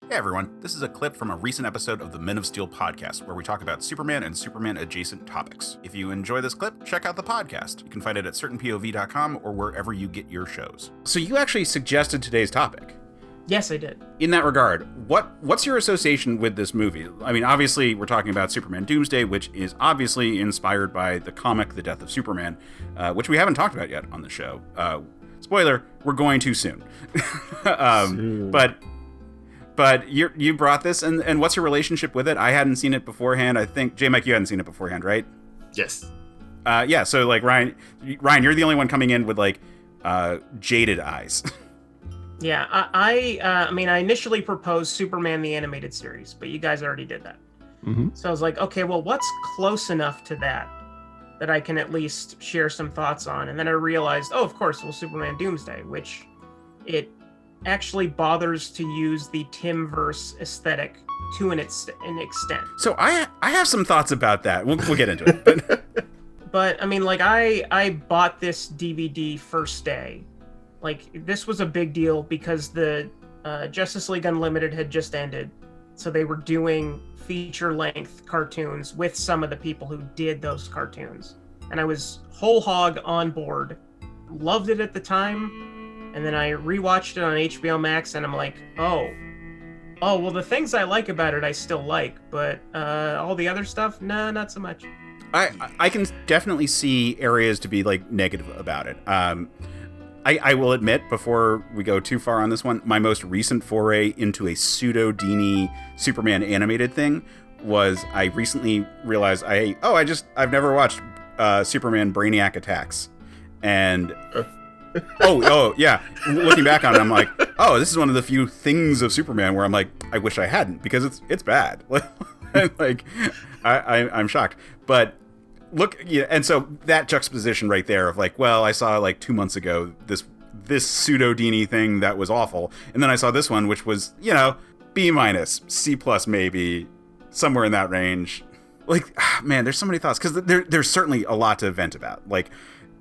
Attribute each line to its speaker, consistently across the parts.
Speaker 1: Hey everyone, this is a clip from a recent episode of the Men of Steel podcast where we talk about Superman and Superman adjacent topics. If you enjoy this clip, check out the podcast. You can find it at certainpov.com or wherever you get your shows. So you actually suggested today's topic.
Speaker 2: Yes, I did.
Speaker 1: In that regard, what's your association with this movie? I mean, obviously we're talking about Superman Doomsday, which is obviously inspired by the comic The Death of Superman, which we haven't talked about yet on the show. Spoiler, we're going to soon. But you brought this, and what's your relationship with it? I hadn't seen it beforehand. I think, J-Mike, you hadn't seen it beforehand, right?
Speaker 3: Yes.
Speaker 1: Yeah, so, like, Ryan, you're the only one coming in with, like, jaded eyes.
Speaker 2: Yeah, I mean, I initially proposed Superman the Animated Series, but you guys already did that.
Speaker 3: Mm-hmm.
Speaker 2: So I was like, okay, well, what's close enough to that I can at least share some thoughts on? And then I realized, oh, of course, well, Superman Doomsday, which it actually bothers to use the Timverse aesthetic to an extent.
Speaker 1: So I have some thoughts about that. We'll get into it.
Speaker 2: But I mean, like, I bought this DVD first day. Like, this was a big deal because the Justice League Unlimited had just ended, so they were doing feature-length cartoons with some of the people who did those cartoons, and I was whole hog on board. Loved it at the time. And then I rewatched it on HBO Max, and I'm like, oh, well, the things I like about it, I still like, but all the other stuff, nah, not so much.
Speaker 1: I can definitely see areas to be, like, negative about it. I will admit, before we go too far on this one, my most recent foray into a pseudo-Dini Superman animated thing was I recently realized I've never watched Superman Brainiac Attacks. And... oh yeah, looking back on it, I'm like, oh, this is one of the few things of Superman where I'm like, I wish I hadn't, because it's bad. Like, I'm shocked. But look, yeah, and so that juxtaposition right there of like, well, I saw like 2 months ago this pseudo-Dini thing that was awful, and then I saw this one which was, B-, C+ maybe, somewhere in that range. Like, man, there's so many thoughts, because there's certainly a lot to vent about. Like,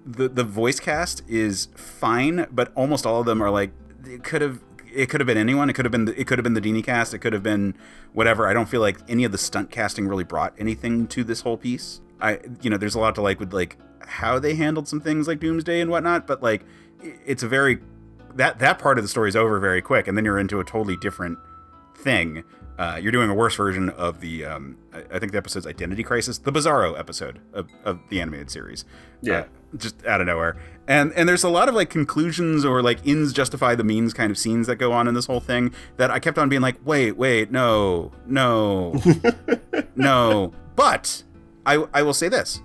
Speaker 1: the voice cast is fine, but almost all of them are like, it could have been anyone. It could have been the Dini cast. It could have been whatever. I don't feel like any of the stunt casting really brought anything to this whole piece. There's a lot to like with like how they handled some things like Doomsday and whatnot, but like it's a very that part of the story is over very quick, and then you're into a totally different thing. You're doing a worse version of the I think the episode's Identity Crisis, the Bizarro episode of the animated series.
Speaker 3: Yeah.
Speaker 1: Just out of nowhere. And there's a lot of like conclusions or like ends justify the means kind of scenes that go on in this whole thing that I kept on being like, wait, no. No. But I will say this.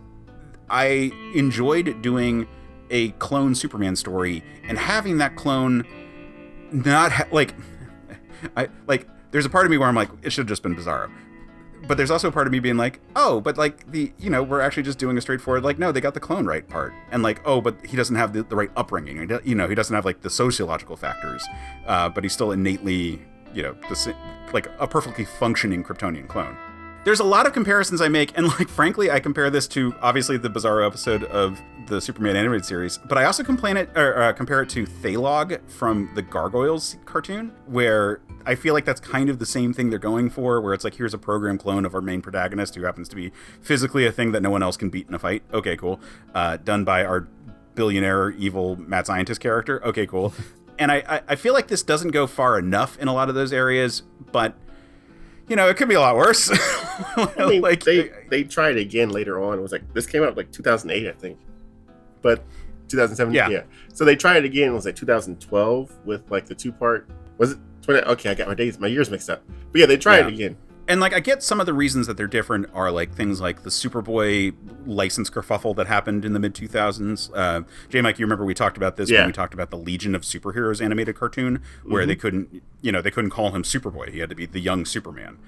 Speaker 1: I enjoyed doing a clone Superman story and having that clone not there's a part of me where I'm like, it should have just been Bizarro. But there's also a part of me being like, oh, but like we're actually just doing a straightforward, like, no, they got the clone right part. And like, oh, but he doesn't have the right upbringing. He doesn't have like the sociological factors. But he's still innately, like a perfectly functioning Kryptonian clone. There's a lot of comparisons I make, and like, frankly, I compare this to obviously the Bizarro episode of the Superman animated series, but I also compare it to Thalog from the Gargoyles cartoon, where I feel like that's kind of the same thing they're going for, where it's like, here's a program clone of our main protagonist who happens to be physically a thing that no one else can beat in a fight. Okay, cool. Done by our billionaire evil mad scientist character. Okay, cool. And I feel like this doesn't go far enough in a lot of those areas, but it could be a lot worse.
Speaker 3: I mean, like, they tried again later on. It was like, this came out like 2008, I think. But 2007, yeah. So they tried it again. It was like 2012 with like the 2-part. Was it 20? Okay, I got my years mixed up. But yeah, they tried it again.
Speaker 1: And like, I get some of the reasons that they're different are like things like the Superboy license kerfuffle that happened in the mid 2000s. J-Mike, you remember we talked about this when we talked about the Legion of Superheroes animated cartoon, where they couldn't call him Superboy. He had to be the young Superman.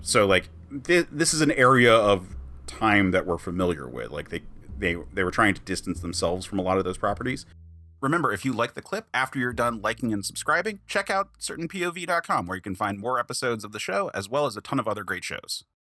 Speaker 1: So like, this is an area of time that we're familiar with. Like they were trying to distance themselves from a lot of those properties. Remember, if you like the clip, after you're done liking and subscribing, check out certainpov.com, where you can find more episodes of the show, as well as a ton of other great shows.